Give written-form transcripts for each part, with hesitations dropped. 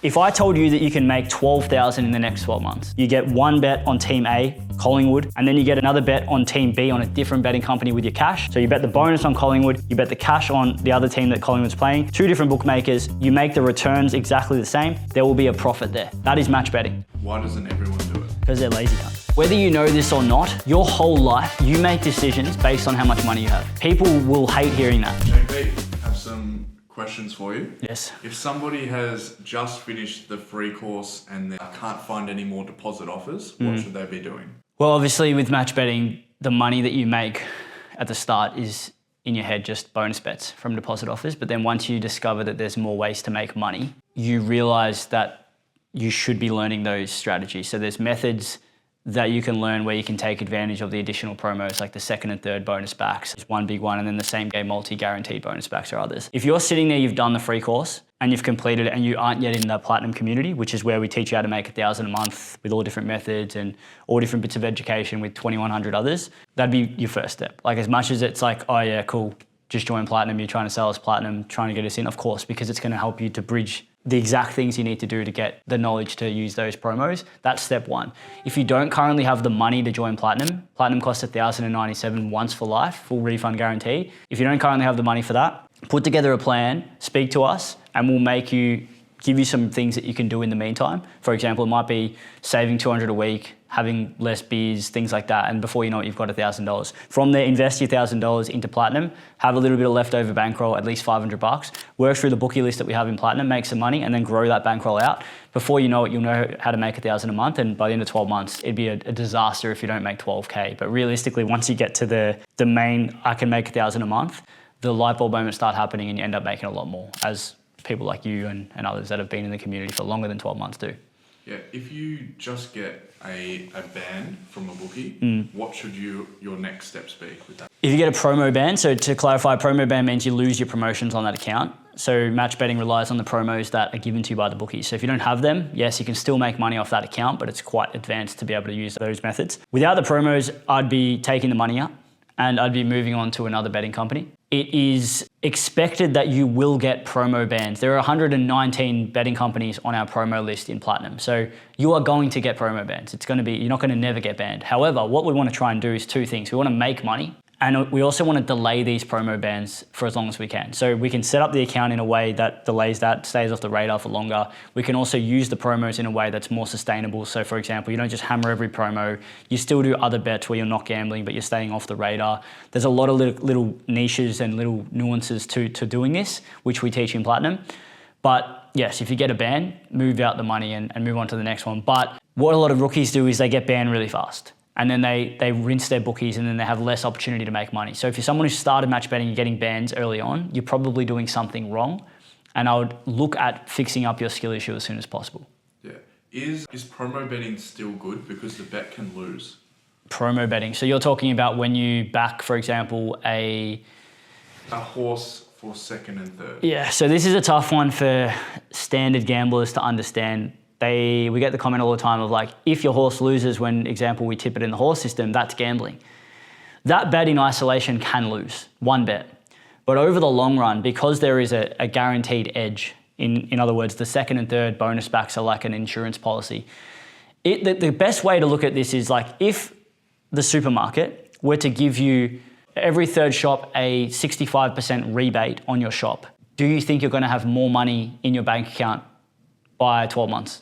If I told you that you can make 12,000 in the next 12 months, you get one bet on team A, Collingwood, and then you get another bet on team B on a different betting company with your cash. So you bet the bonus on Collingwood, you bet the cash on the other team that Collingwood's playing, two different bookmakers, you make the returns exactly the same, there will be a profit there. That is match betting. Why doesn't everyone do it? Because they're lazy cunts. Whether you know this or not, your whole life, you make decisions based on how much money you have. People will hate hearing that. JP, I have some questions for you. Yes. If somebody has just finished the free course and they can't find any more deposit offers, what should they be doing? Well, obviously with match betting, the money that you make at the start is in your head just bonus bets from deposit offers. But then once you discover that there's more ways to make money, you realize that you should be learning those strategies. So there's methods that you can learn where you can take advantage of the additional promos like the second and third bonus backs. There's one big one and then the same game multi-guaranteed bonus backs or others. If you're sitting there, you've done the free course and you've completed it and you aren't yet in the platinum community, which is where we teach you how to make 1,000 a month with all different methods and all different bits of education with 2,100 others, that'd be your first step. Like as much as it's like, oh yeah, cool, just join platinum, you're trying to sell us platinum, trying to get us in, of course, because it's gonna help you to bridge the exact things you need to do to get the knowledge to use those promos. That's step one. If you don't currently have the money to join platinum, platinum costs $1,097 once for life, full refund guarantee. If you don't currently have the money for that, put together a plan, speak to us, and we'll give you some things that you can do in the meantime. For example, it might be saving 200 a week, having less beers, things like that. And before you know it, you've got $1,000. From there, invest your $1,000 into platinum, have a little bit of leftover bankroll, at least 500 bucks, work through the bookie list that we have in platinum, make some money, and then grow that bankroll out. Before you know it, you'll know how to make 1,000 a month. And by the end of 12 months, it'd be a disaster if you don't make 12K. But realistically, once you get to the main, I can make 1,000 a month, the light bulb moments start happening and you end up making a lot more, as people like you and others that have been in the community for longer than 12 months do. Yeah, if you just get a ban from a bookie, what should your next steps be with that? If you get a promo ban, so to clarify, promo ban means you lose your promotions on that account. So match betting relies on the promos that are given to you by the bookies. So if you don't have them, yes, you can still make money off that account, but it's quite advanced to be able to use those methods. Without the promos, I'd be taking the money out and I'd be moving on to another betting company. It is expected that you will get promo bans. There are 119 betting companies on our promo list in Platinum. So you are going to get promo bans. You're not going to never get banned. However, what we want to try and do is two things. We want to make money, and we also want to delay these promo bans for as long as we can. So we can set up the account in a way that delays that, stays off the radar for longer. We can also use the promos in a way that's more sustainable. So for example, you don't just hammer every promo. You still do other bets where you're not gambling, but you're staying off the radar. There's a lot of little niches and little nuances to doing this, which we teach in Platinum. But yes, if you get a ban, move out the money and move on to the next one. But what a lot of rookies do is they get banned really fast. And then they rinse their bookies and then they have less opportunity to make money. So if you're someone who started match betting and getting bans early on, you're probably doing something wrong. And I would look at fixing up your skill issue as soon as possible. Yeah. Is promo betting still good because the bet can lose? Promo betting. So you're talking about when you back, for example, a horse for second and third. Yeah, so this is a tough one for standard gamblers to understand. We get the comment all the time of like, if your horse loses when, example, we tip it in the horse system, that's gambling. That bet in isolation can lose, one bet. But over the long run, because there is a guaranteed edge, in other words, the second and third bonus backs are like an insurance policy. The best way to look at this is like, if the supermarket were to give you every third shop a 65% rebate on your shop, do you think you're going to have more money in your bank account by 12 months?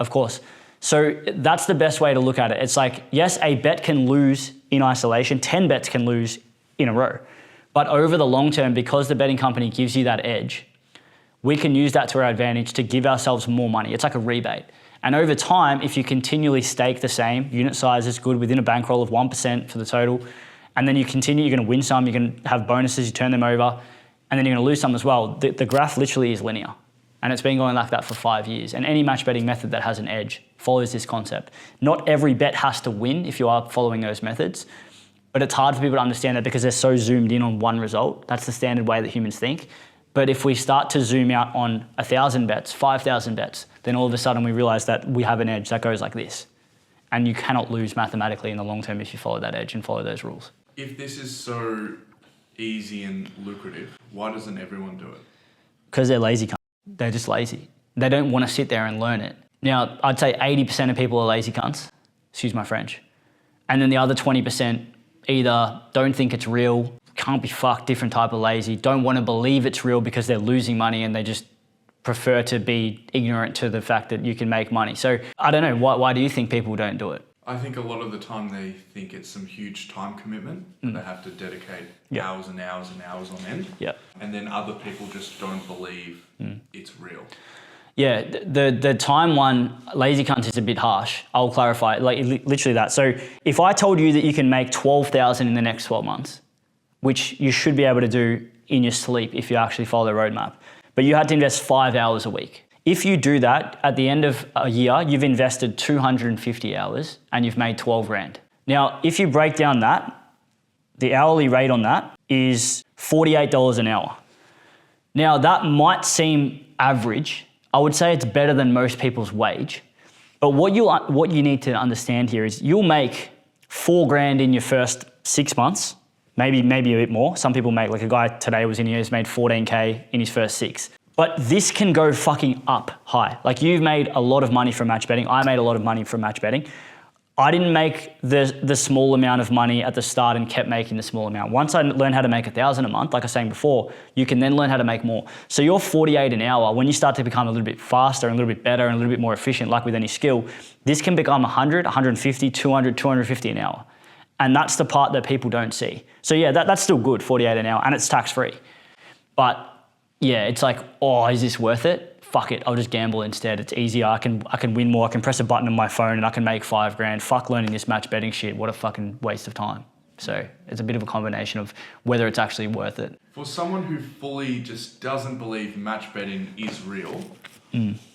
Of course. So that's the best way to look at it. It's like, yes, a bet can lose in isolation, 10 bets can lose in a row. But over the long term, because the betting company gives you that edge, we can use that to our advantage to give ourselves more money. It's like a rebate. And over time, if you continually stake the same, unit size is good within a bankroll of 1% for the total, and then you continue, you're going to win some, you're going to have bonuses, you turn them over, and then you're going to lose some as well. The graph literally is linear. And it's been going like that for 5 years. And any match betting method that has an edge follows this concept. Not every bet has to win if you are following those methods, but it's hard for people to understand that because they're so zoomed in on one result. That's the standard way that humans think. But if we start to zoom out on 1,000 bets, 5,000 bets, then all of a sudden we realize that we have an edge that goes like this. And you cannot lose mathematically in the long term if you follow that edge and follow those rules. If this is so easy and lucrative, why doesn't everyone do it? Because they're lazy. They're just lazy. They don't want to sit there and learn it. Now, I'd say 80% of people are lazy cunts, excuse my French. And then the other 20% either don't think it's real, can't be fucked, different type of lazy, don't want to believe it's real because they're losing money and they just prefer to be ignorant to the fact that you can make money. So I don't know, why do you think people don't do it? I think a lot of the time they think it's some huge time commitment that they have to dedicate hours and hours and hours on end. Yeah. And then other people just don't believe it's real. Yeah, the time one, lazy cunt, is a bit harsh. I'll clarify, like literally that. So if I told you that you can make 12,000 in the next 12 months, which you should be able to do in your sleep if you actually follow the roadmap, but you had to invest 5 hours a week. If you do that, at the end of a year, you've invested 250 hours and you've made 12 grand. Now, if you break down that, the hourly rate on that is $48 an hour. Now, that might seem average. I would say it's better than most people's wage. But what you need to understand here is you'll make 4 grand in your first 6 months, maybe a bit more. Some people make, like a guy today was in here, he's made 14K in his first 6. But this can go fucking up high. Like, you've made a lot of money from match betting. I made a lot of money from match betting. I didn't make the small amount of money at the start and kept making the small amount. Once I learned how to make 1,000 a month, like I was saying before, you can then learn how to make more. So your 48 an hour, when you start to become a little bit faster and a little bit better and a little bit more efficient, like with any skill, this can become 100, 150, 200, 250 an hour. And that's the part that people don't see. So yeah, that's still good, 48 an hour, and it's tax-free. But yeah, it's like, oh, is this worth it? Fuck it, I'll just gamble instead. It's easier, I can win more, I can press a button on my phone and I can make 5 grand. Fuck learning this match betting shit, what a fucking waste of time. So it's a bit of a combination of whether it's actually worth it. For someone who fully just doesn't believe match betting is real,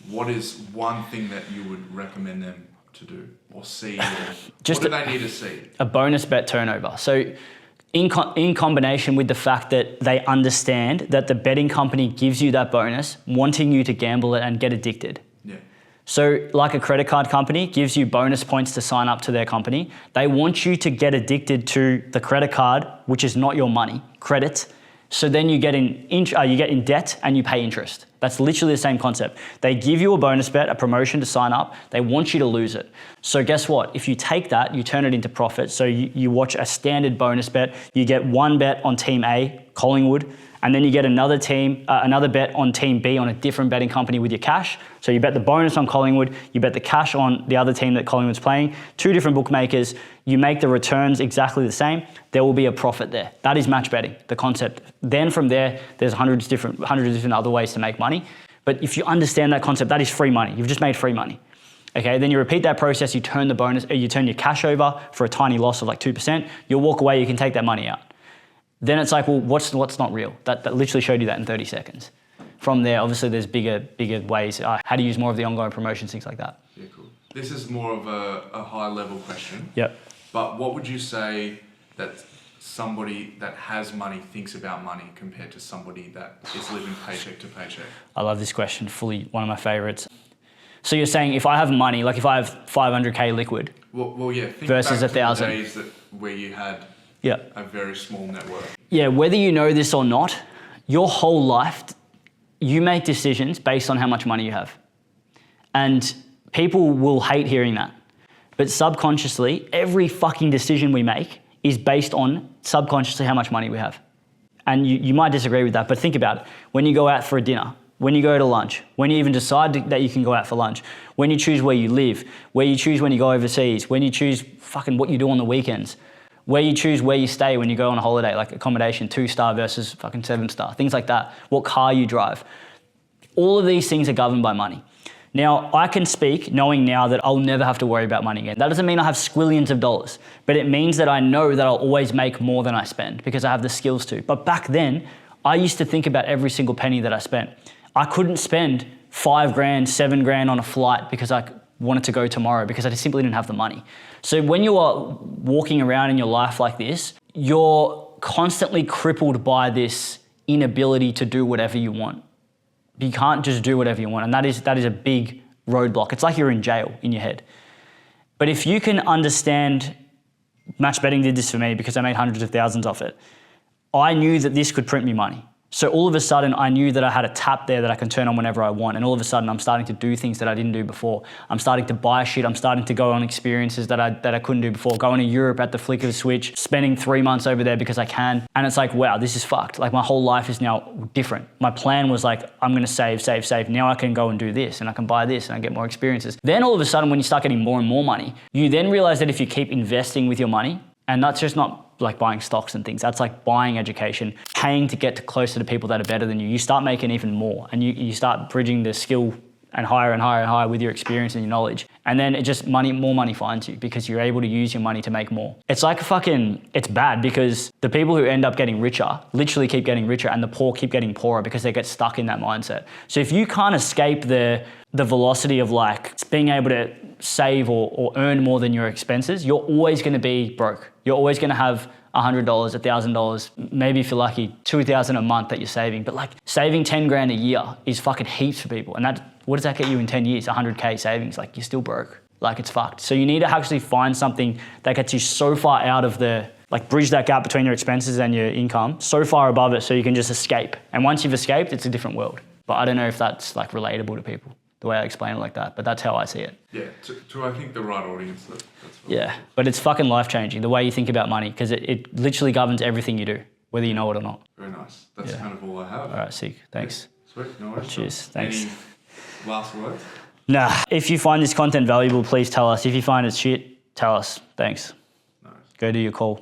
what is one thing that you would recommend them to do or see? Or what do they need to see? A bonus bet turnover. So in combination with the fact that they understand that the betting company gives you that bonus, wanting you to gamble it and get addicted. Yeah. So like a credit card company gives you bonus points to sign up to their company, they want you to get addicted to the credit card, which is not your money, credit. So then you get in debt and you pay interest. That's literally the same concept. They give you a bonus bet, a promotion to sign up. They want you to lose it. So guess what? If you take that, you turn it into profit. So you watch a standard bonus bet. You get one bet on team A, Collingwood, and then you get another bet on team B on a different betting company with your cash. So you bet the bonus on Collingwood, you bet the cash on the other team that Collingwood's playing, 2 different bookmakers, you make the returns exactly the same, there will be a profit there. That is match betting, the concept. Then from there, there's hundreds of different other ways to make money. But if you understand that concept, that is free money. You've just made free money. Okay, then you repeat that process, you turn your cash over for a tiny loss of like 2%, you'll walk away, you can take that money out. Then it's like, well, what's not real? That literally showed you that in 30 seconds. From there, obviously, there's bigger ways, how to use more of the ongoing promotions, things like that. Yeah, cool. This is more of a high-level question. Yep. But what would you say that somebody that has money thinks about money compared to somebody that is living paycheck to paycheck? I love this question, fully one of my favorites. So you're saying if I have money, like if I have 500K liquid, well, yeah, think versus back to 1,000. the days where you had a very small network. Yeah, whether you know this or not, your whole life, you make decisions based on how much money you have. And people will hate hearing that. But subconsciously, every fucking decision we make is based on subconsciously how much money we have. And you might disagree with that, but think about it. When you go out for a dinner, when you go to lunch, when you even decide that you can go out for lunch, when you choose where you live, where you choose when you go overseas, when you choose fucking what you do on the weekends, where you choose where you stay when you go on a holiday, like accommodation, 2-star versus fucking 7-star, things like that, what car you drive. All of these things are governed by money. Now, I can speak knowing now that I'll never have to worry about money again. That doesn't mean I have squillions of dollars, but it means that I know that I'll always make more than I spend because I have the skills to. But back then, I used to think about every single penny that I spent. I couldn't spend 5 grand, 7 grand on a flight because I wanted to go tomorrow because I just simply didn't have the money. So when you are walking around in your life like this, you're constantly crippled by this inability to do whatever you want. You can't just do whatever you want, and that is a big roadblock. It's like you're in jail in your head. But if you can understand, match betting did this for me because I made hundreds of thousands off it. I knew that this could print me money. So all of a sudden I knew that I had a tap there that I can turn on whenever I want. And all of a sudden I'm starting to do things that I didn't do before. I'm starting to buy shit. I'm starting to go on experiences that I couldn't do before. Going to Europe at the flick of a switch, spending 3 months over there because I can. And it's like, wow, this is fucked. Like my whole life is now different. My plan was like, I'm gonna save. Now I can go and do this and I can buy this and I get more experiences. Then all of a sudden when you start getting more and more money, you then realize that if you keep investing with your money, and that's just not like buying stocks and things. That's like buying education, paying to get closer to people that are better than you. You start making even more and you start bridging the skill and higher with your experience and your knowledge. And then it just more money finds you because you're able to use your money to make more. It's like it's bad because the people who end up getting richer literally keep getting richer and the poor keep getting poorer because they get stuck in that mindset. So if you can't escape the velocity of like being able to save or earn more than your expenses, you're always gonna be broke. You're always gonna have $100, $1,000, maybe if you're lucky, $2,000 a month that you're saving. But like saving 10 grand a year is fucking heaps for people. And what does that get you in 10 years? 100K savings, like you're still broke. Like it's fucked. So you need to actually find something that gets you so far out of bridge that gap between your expenses and your income, so far above it so you can just escape. And once you've escaped, it's a different world. But I don't know if that's like relatable to people, the way I explain it like that, but that's how I see it. Yeah, to I think the right audience. That's yeah, but it's fucking life-changing, the way you think about money, because it literally governs everything you do, whether you know it or not. Very nice. That's kind of all I have. All right, sick. Thanks. Yeah. Sweet. No worries. Cheers. Thanks. Any last words? Nah, if you find this content valuable, please tell us. If you find it shit, tell us. Thanks. Nice. Go do your call.